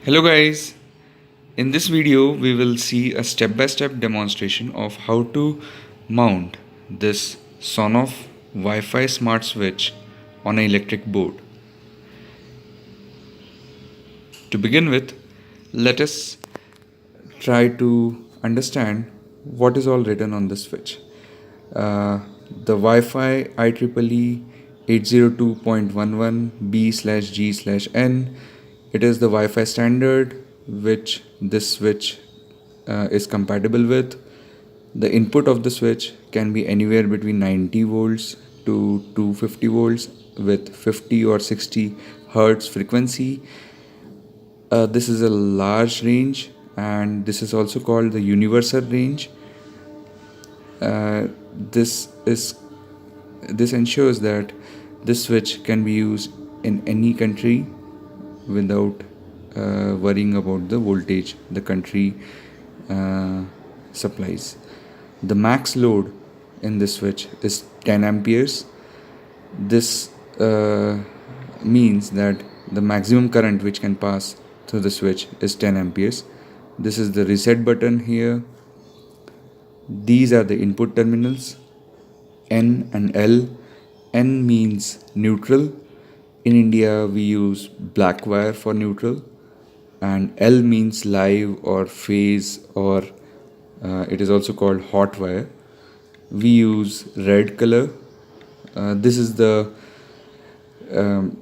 Hello guys, in this video we will see a step-by-step demonstration of how to mount this sonoff Wi-Fi smart switch on an electric board. To begin with, let us try to understand what is all written on the switch. The Wi-Fi IEEE 802.11b/g/n. It is the Wi-Fi standard which this switch is compatible with. The input of the switch can be anywhere between 90 volts to 250 volts with 50 or 60 hertz frequency. This is a large range, and this is also called the universal range. Uh, this is this ensures that this switch can be used in any country without worrying about the voltage the country supplies. The max load in this switch is 10 amperes. This means that the maximum current which can pass through the switch is 10 amperes. This is the reset button here. These are the input terminals, N and L. N means neutral. In India, we use black wire for neutral, and L means live or phase, or it is also called hot wire. We use red color. This is the um,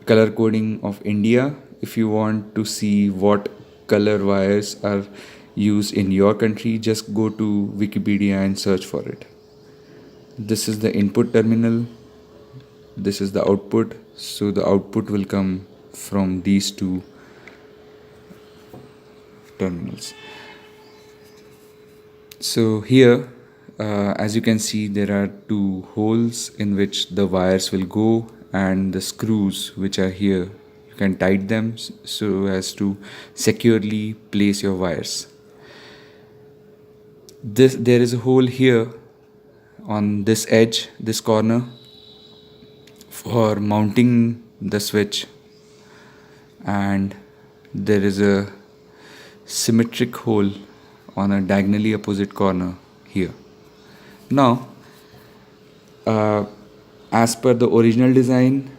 color coding of India. If you want to see what color wires are used in your country, just go to Wikipedia and search for it. This is the input terminal. This is the output. So the output will come from these two terminals. So here, as you can see, there are two holes in which the wires will go, and the screws which are here, you can tighten them so as to securely place your wires. There is a hole here on this edge, this corner, for mounting the switch, and there is a symmetric hole on a diagonally opposite corner here. Now, as per the original design,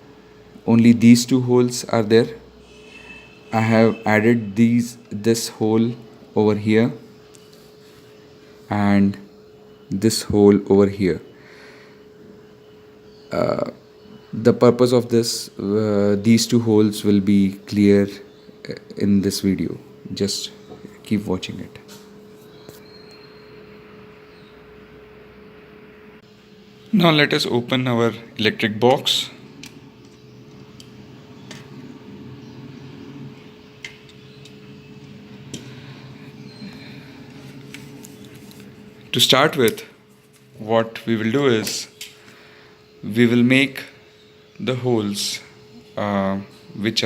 only these two holes are there. I have added this hole over here and this hole over here. The purpose of this, these two holes will be clear in this video. Just keep watching it. Now let us open our electric box. To start with, what we will do is we will make the holes which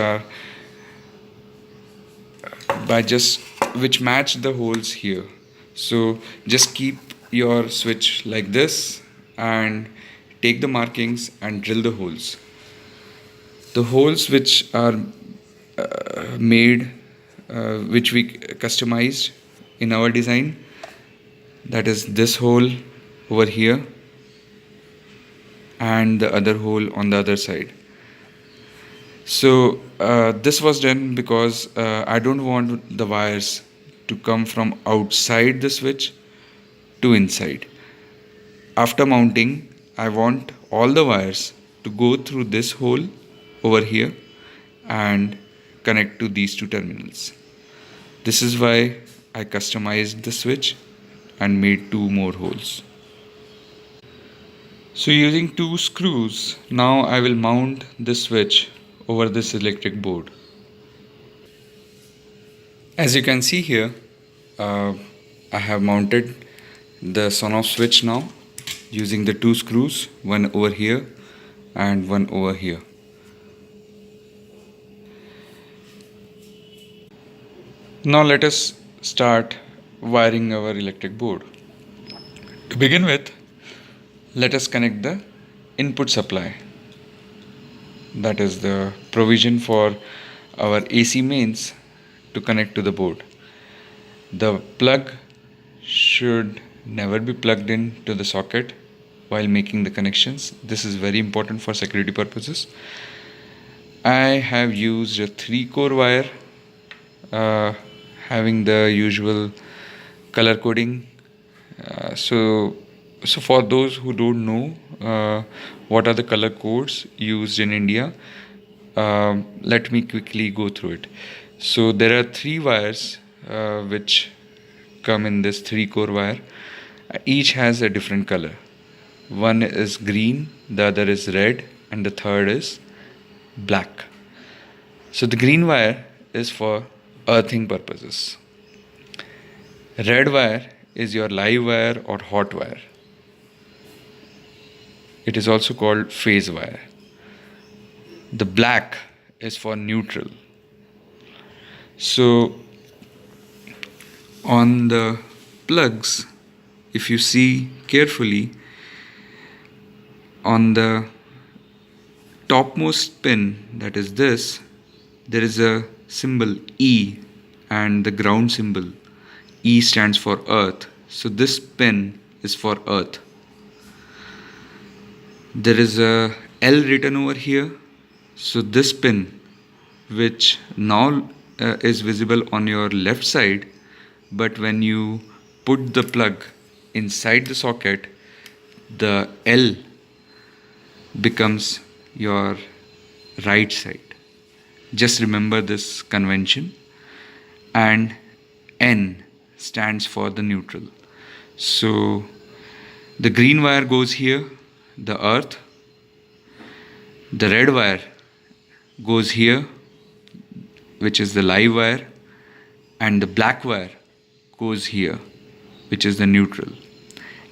match the holes here. So just keep your switch like this and take the markings and drill the holes. The holes which are made, which we customized in our design, that is this hole over here and the other hole on the other side. So this was done because I don't want the wires to come from outside the switch to inside. After mounting, I want all the wires to go through this hole over here and connect to these two terminals. This is why I customized the switch and made two more holes. So using two screws, now I will mount the switch over this electric board. As you can see here, I have mounted the sonoff switch now using the two screws, one over here and one over here. Now let us start wiring our electric board. To begin with, let us connect the input supply. That is the provision for our AC mains to connect to the board. The plug should never be plugged in to the socket while making the connections. This is very important for security purposes. I have used a 3-core wire uh, having the usual color coding. So for those who don't know what are the color codes used in India, let me quickly go through it. So there are 3 wires which come in this 3-core wire. Each has a different color. One is green, the other is red, and the third is black. So the green wire is for earthing purposes. Red wire is your live wire or hot wire. It is also called phase wire. The black is for neutral. So on the plugs, if you see carefully, on the topmost pin, that is this, there is a symbol E and the ground symbol. E stands for earth. So this pin is for earth. There is a L written over here. So this pin, which now is visible on your left side, but when you put the plug inside the socket, the L becomes your right side. Just remember this convention. And N stands for the neutral. So the green wire goes here, the earth. The red wire goes here, which is the live wire, and the black wire goes here, which is the neutral.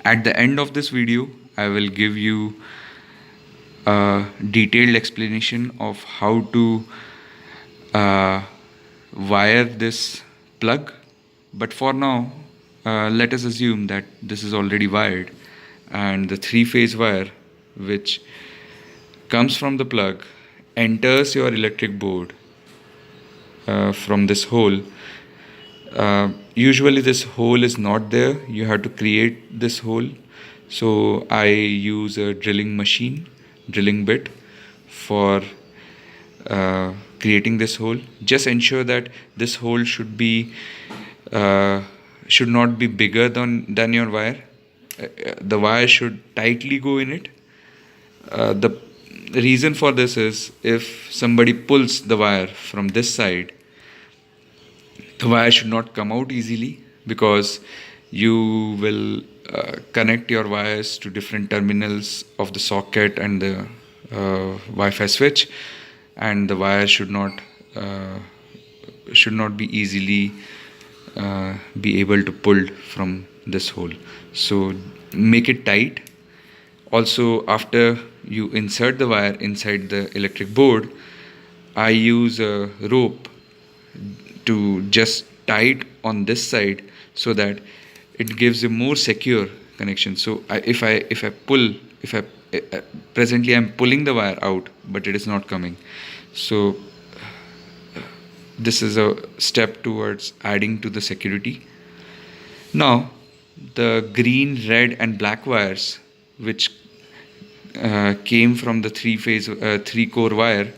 At the end of this video, I will give you a detailed explanation of how to wire this plug. But for now, let us assume that this is already wired, and the 3-phase wire which comes from the plug enters your electric board from this hole. Usually this hole is not there. You have to create this hole. So I use a drilling bit for creating this hole. Just ensure that this hole should not be bigger than your wire. The wire should tightly go in it. The reason for this is if somebody pulls the wire from this side, the wire should not come out easily, because you will connect your wires to different terminals of the socket and the Wi-Fi switch, and the wire should not be easily be able to pull from this hole. So make it tight. Also, after you insert the wire inside the electric board, I use a rope to just tie it on this side so that it gives a more secure connection. So presently I'm pulling the wire out, but it is not coming. So this is a step towards adding to the security. Now the green, red and black wires which came from the 3-core wire,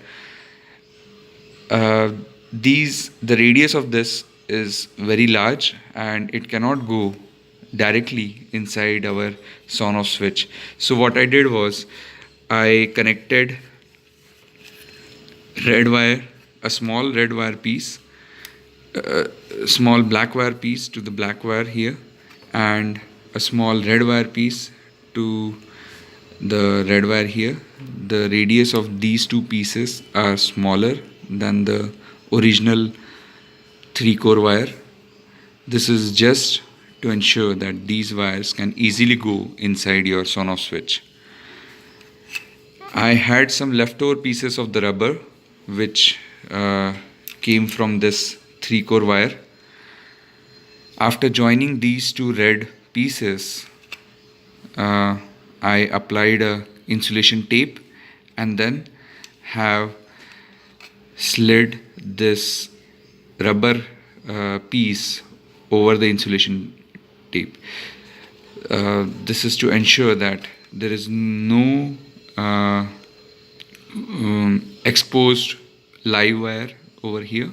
the radius of this is very large and it cannot go directly inside our sonoff switch. So what I did was I connected a small red wire piece, small black wire piece to the black wire here, and a small red wire piece to the red wire here. The radius of these two pieces are smaller than the original 3-core wire. This is just to ensure that these wires can easily go inside your sonoff switch. I had some leftover pieces of the rubber which came from this 3-core wire. After joining these two red pieces, I applied a insulation tape and then have slid this rubber piece over the insulation tape. This is to ensure that there is no exposed live wire over here.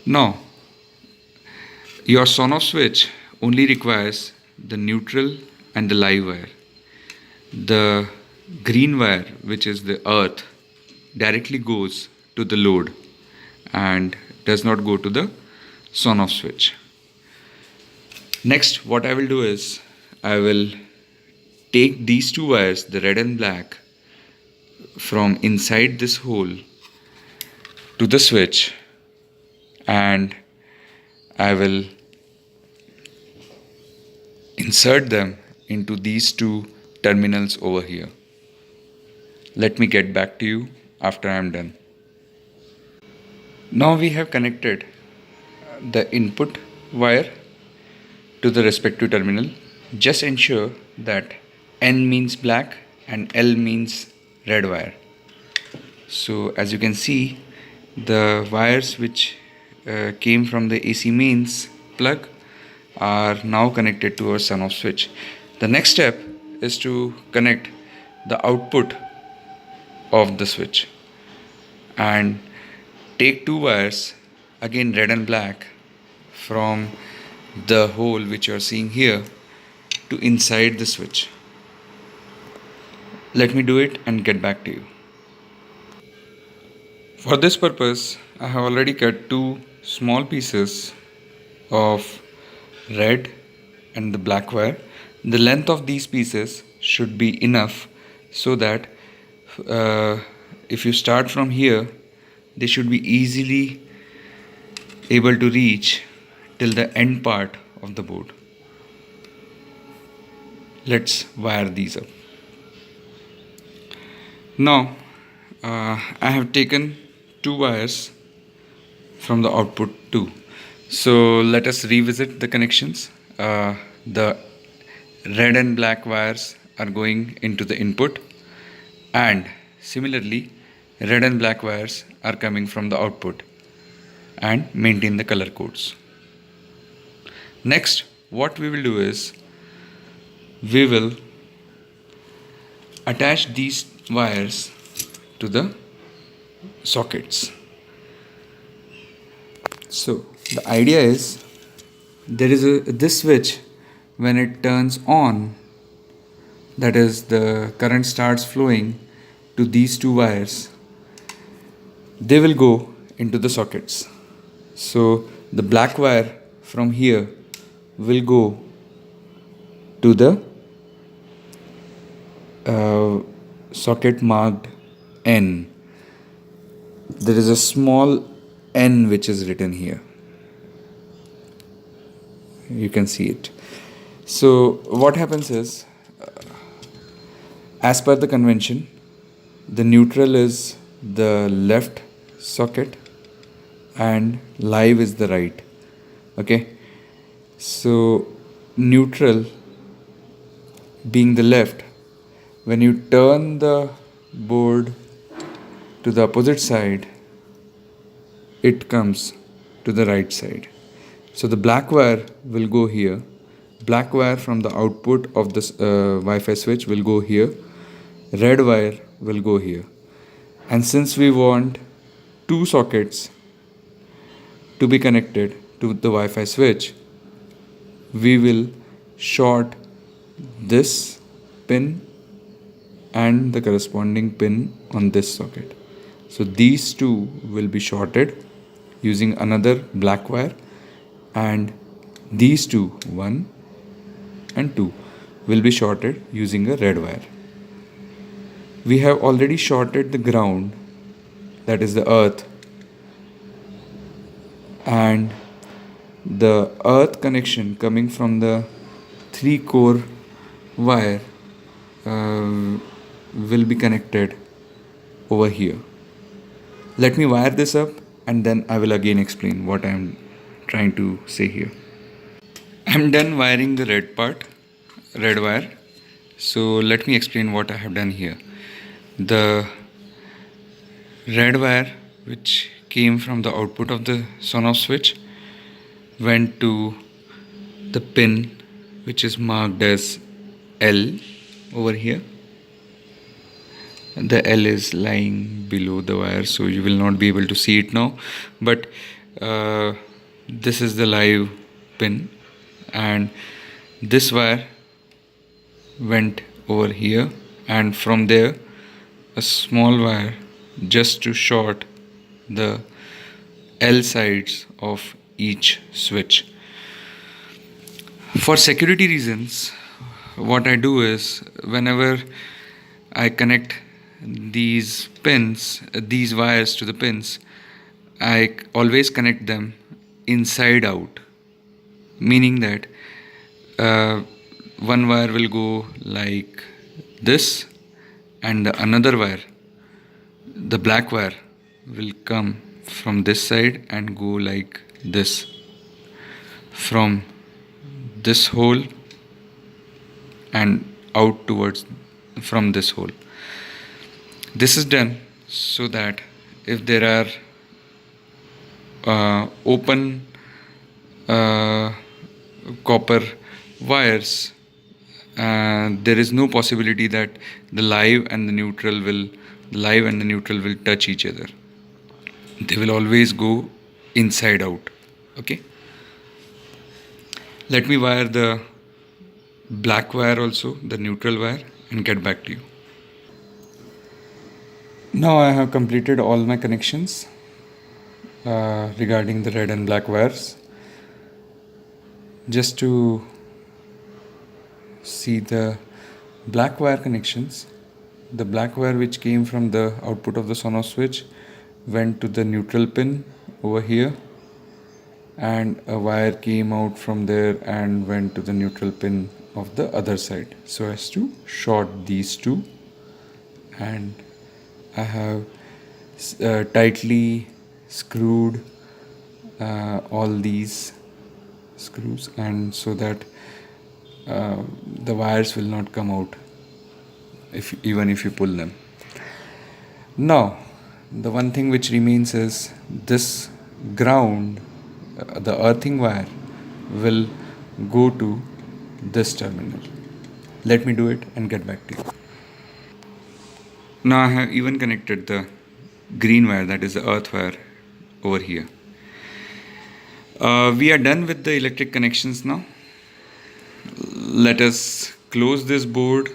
Now, your sonoff switch only requires the neutral and the live wire. The green wire, which is the earth, directly goes to the load and does not go to the sonoff switch. Next, what I will do is I will take these two wires, the red and black, from inside this hole to the switch, and I will insert them into these two terminals over here. Let me get back to you after I am done. Now we have connected the input wire to the respective terminal. Just ensure that N means black and L means red wire. So as you can see, the wires which came from the AC mains plug are now connected to our sonoff switch. The next step is to connect the output of the switch and take two wires, again red and black, from the hole which you are seeing here to inside the switch. Let me do it and get back to you. For this purpose, I have already cut two small pieces of red and the black wire. The length of these pieces should be enough so that if you start from here, they should be easily able to reach till the end part of the board. Let's wire these up. Now I have taken two wires from the output too. So let us revisit the connections. The red and black wires are going into the input, and similarly red and black wires are coming from the output, and maintain the color codes. Next, what we will do is we will attach these wires to the sockets. So the idea is there is this switch, when it turns on, that is the current starts flowing to these two wires, they will go into the sockets. So the black wire from here will go to the socket marked N. There is a small N which is written here. You can see it. So what happens is, as per the convention, the neutral is the left socket and live is the right. Okay, so neutral being the left, when you turn the board to the opposite side, it comes to the right side. So the black wire will go here, black wire from the output of this Wi-Fi switch will go here, red wire will go here. And since we want two sockets to be connected to the Wi-Fi switch, we will short this pin and the corresponding pin on this socket. So these two will be shorted using another black wire, and these two, 1 and 2, will be shorted using a red wire. We have already shorted the ground, that is the earth, and the earth connection coming from the 3-core wire will be connected over here. Let me wire this up and then I will again explain what I am trying to say here. I am done wiring the red part, red wire. So let me explain what I have done here. The red wire which came from the output of the sonoff switch, went to the pin which is marked as L over here. The L is lying below the wire, so you will not be able to see it now, but this is the live pin, and this wire went over here, and from there a small wire just to short the L sides of each switch. For security reasons, what I do is, whenever I connect these wires to the pins, I always connect them inside out, meaning that one wire will go like this, and the another wire, the black wire, will come from this side and go like this, from this hole and out towards from this hole. This is done so that if there are open copper wires, there is no possibility that the live and the neutral will touch each other. They will always go inside out. Okay, let me wire the black wire also, the neutral wire, and get back to you. Now I have completed all my connections regarding the red and black wires. Just to see the black wire connections, the black wire which came from the output of the sonoff switch went to the neutral pin over here, and a wire came out from there and went to the neutral pin of the other side, so as to short these two. And I have tightly screwed all these screws, and so that the wires will not come out even if you pull them. Now the one thing which remains is this ground, the earthing wire will go to this terminal. Let me do it and get back to you. Now I have even connected the green wire, that is the earth wire, over here. We are done with the electric connections now. Let us close this board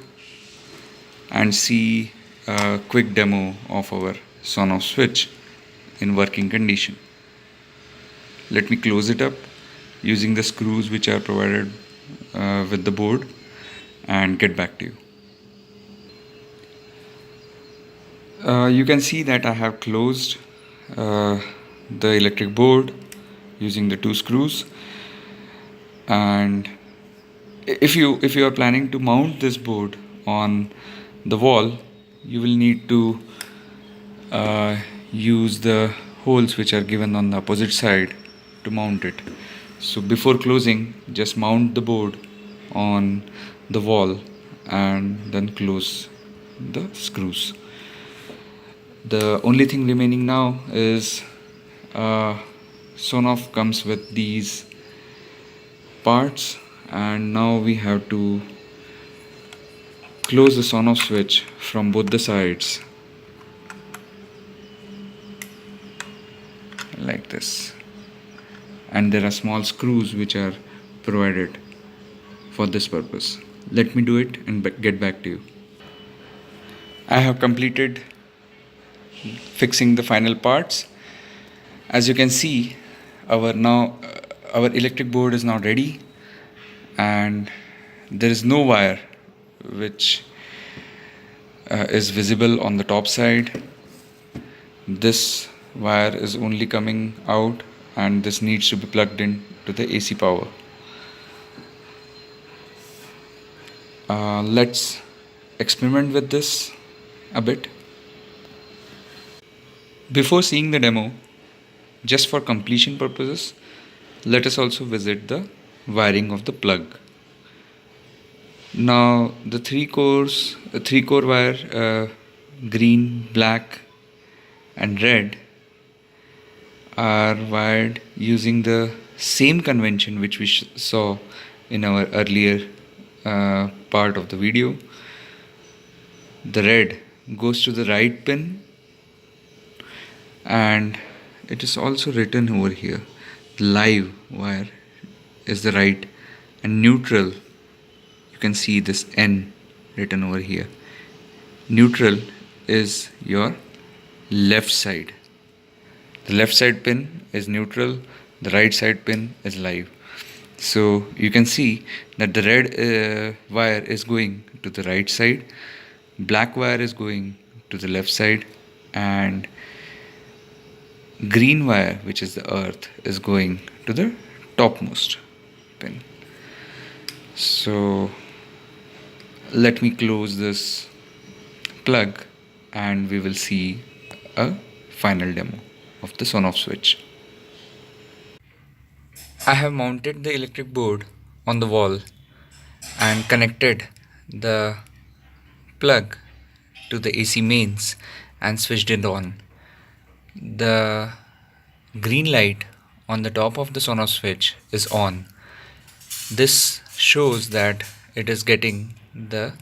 and see a quick demo of our sonoff switch in working condition. Let me close it up using the screws which are provided with the board and get back to you. You can see that I have closed the electric board using the two screws, and if you are planning to mount this board on the wall, you will need to use the holes which are given on the opposite side to mount it. So before closing, just mount the board on the wall and then close the screws. The only thing remaining now is sonoff comes with these parts, and now we have to close the sonoff switch from both the sides like this, and there are small screws which are provided for this purpose. Let me do it and get back to you. I have completed fixing the final parts. As you can see, our electric board is now ready, and there is no wire which is visible on the top side. This wire is only coming out, and this needs to be plugged in to the AC power. Let's experiment with this a bit. Before seeing the demo, just for completion purposes, let us also visit the wiring of the plug. Now the three core wire, green, black and red, are wired using the same convention which we saw in our earlier part of the video. The red goes to the right pin, and it is also written over here. The live wire is the right, and neutral, you can see this N written over here. Neutral is your left side. The left side pin is neutral, the right side pin is live. So you can see that the red wire is going to the right side, black wire is going to the left side, and green wire, which is the earth, is going to the topmost pin. So let me close this plug and we will see a final demo of the sonoff switch. I have mounted the electric board on the wall and connected the plug to the AC mains and switched it on. The green light on the top of the sonoff switch is on. This shows that it is getting the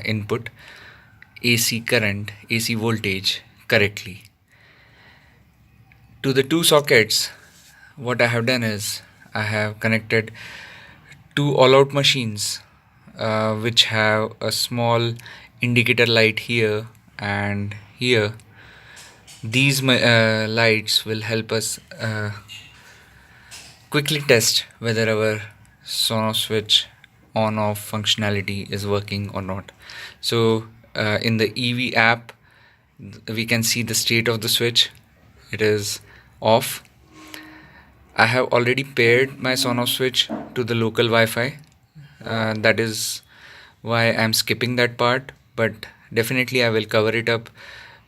input AC current, AC voltage correctly. To the two sockets, what I have done is I have connected two all-out machines which have a small indicator light here and here. These lights will help us quickly test whether our sonoff switch on off functionality is working or not. So in the EV app we can see the state of the switch. It is off. I have already paired my sonoff switch to the local Wi-Fi. That is why I'm skipping that part, but definitely I will cover it up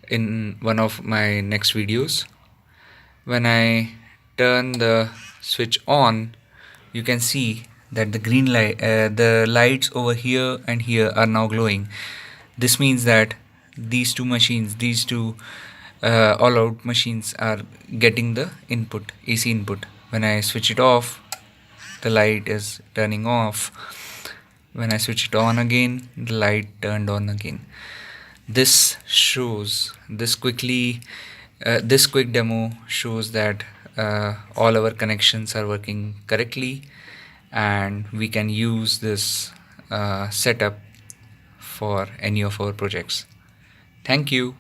in one of my next videos. When I turn the switch on, you can see that the green light, the lights over here and here are now glowing. This means that these two machines, these two all-out machines are getting the input, AC input. When I switch it off, the light is turning off. When I switch it on again, the light turned on again. This shows, this quick demo shows that all our connections are working correctly, and we can use this setup for any of our projects. Thank you.